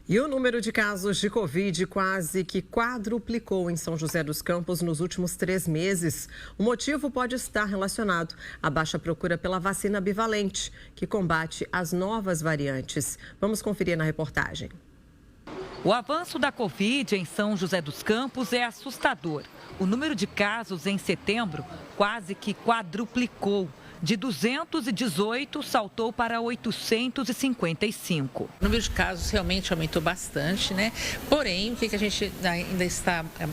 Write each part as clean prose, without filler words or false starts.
E o número de casos de Covid quase que quadruplicou em São José dos Campos nos últimos 3 meses. O motivo pode estar relacionado à baixa procura pela vacina bivalente, que combate as novas variantes. Vamos conferir na reportagem. O avanço da Covid em São José dos Campos é assustador. O número de casos em setembro quase que quadruplicou. De 218, saltou para 855. O número de casos realmente aumentou bastante, né? Porém, o que a gente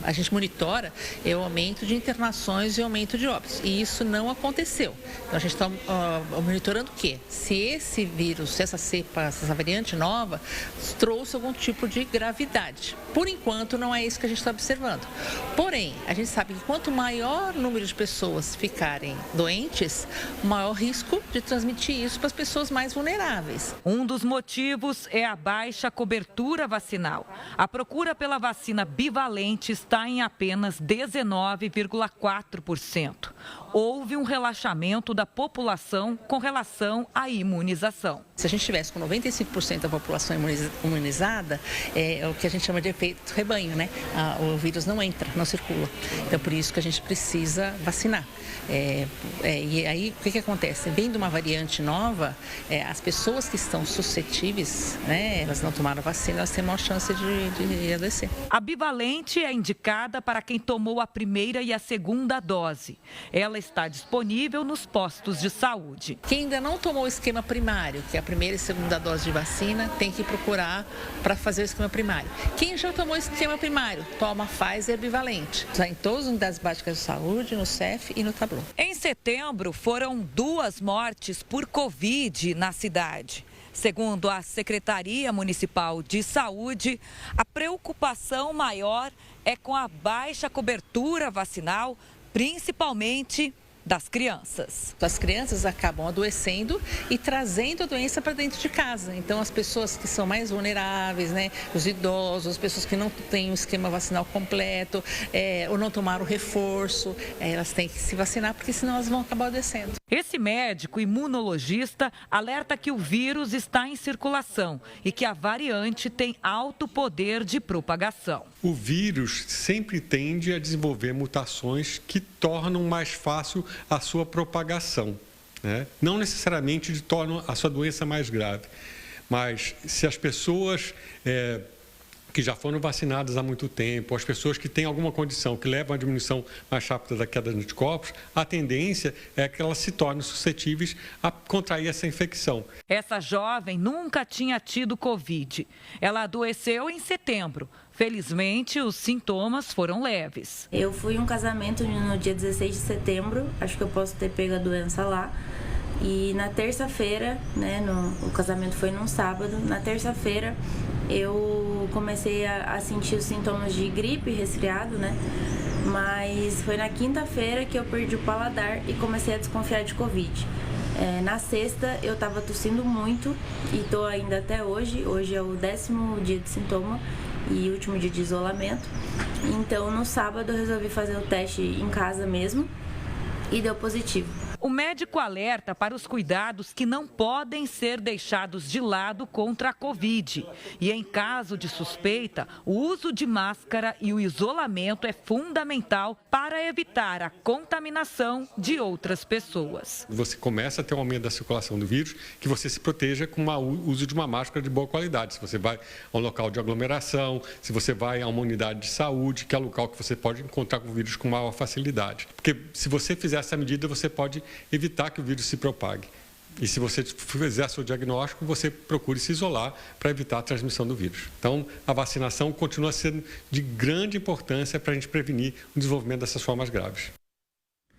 a gente monitora é o aumento de internações e o aumento de óbitos. E isso não aconteceu. Então, a gente está monitorando o quê? Se esse vírus, se essa cepa, essa variante nova, trouxe algum tipo de gravidade. Por enquanto, não é isso que a gente está observando. Porém, a gente sabe que quanto maior número de pessoas ficarem doentes, maior risco de transmitir isso para as pessoas mais vulneráveis. Um dos motivos é a baixa cobertura vacinal. A procura pela vacina bivalente está em apenas 19,4%. Houve um relaxamento da população com relação à imunização. Se a gente tivesse com 95% da população imunizada, é o que a gente chama de efeito rebanho, né? O vírus não entra, não circula. Então, por isso que a gente precisa vacinar. E aí, o que acontece? Vindo uma variante nova, as pessoas que estão suscetíveis, né, elas não tomaram vacina, elas têm maior chance de adoecer. A bivalente é indicada para quem tomou a primeira e a segunda dose. Ela está disponível nos postos de saúde. Quem ainda não tomou o esquema primário, que é a primeira e segunda dose de vacina, tem que procurar para fazer o esquema primário. Quem já tomou o esquema primário, toma Pfizer bivalente. Está em todas as unidades básicas de saúde, no CEF e no Tablo. Em setembro, foram 2 mortes por Covid na cidade. Segundo a Secretaria Municipal de Saúde, a preocupação maior é com a baixa cobertura vacinal, principalmente das crianças. As crianças acabam adoecendo e trazendo a doença para dentro de casa. Então, as pessoas que são mais vulneráveis, né, os idosos, as pessoas que não têm o esquema vacinal completo ou não tomaram o reforço, elas têm que se vacinar, porque senão elas vão acabar adoecendo. Esse médico imunologista alerta que o vírus está em circulação e que a variante tem alto poder de propagação. O vírus sempre tende a desenvolver mutações que tornam mais fácil a sua propagação, né? Não necessariamente tornam a sua doença mais grave, mas se as pessoas que já foram vacinadas há muito tempo, as pessoas que têm alguma condição que levam a diminuição mais rápida da queda de anticorpos, a tendência é que elas se tornem suscetíveis a contrair essa infecção. Essa jovem nunca tinha tido Covid. Ela adoeceu em setembro. Felizmente, os sintomas foram leves. Eu fui em um casamento no dia 16 de setembro, acho que eu posso ter pego a doença lá. E na terça-feira, né, o casamento foi num sábado, na terça-feira eu comecei a sentir os sintomas de gripe, resfriado, né? Mas foi na quinta-feira que eu perdi o paladar e comecei a desconfiar de Covid. Na sexta eu estava tossindo muito e estou ainda até hoje. Hoje é o 10º dia de sintoma e último dia de isolamento. Então, no sábado eu resolvi fazer o teste em casa mesmo e deu positivo. O médico alerta para os cuidados que não podem ser deixados de lado contra a Covid. E em caso de suspeita, o uso de máscara e o isolamento é fundamental para evitar a contaminação de outras pessoas. Você começa a ter um aumento da circulação do vírus, que você se proteja com o uso de uma máscara de boa qualidade. Se você vai a um local de aglomeração, se você vai a uma unidade de saúde, que é o local que você pode encontrar com o vírus com maior facilidade. Porque se você fizer essa medida, você pode evitar que o vírus se propague. E se você fizer seu diagnóstico, você procure se isolar para evitar a transmissão do vírus. Então, a vacinação continua sendo de grande importância para a gente prevenir o desenvolvimento dessas formas graves.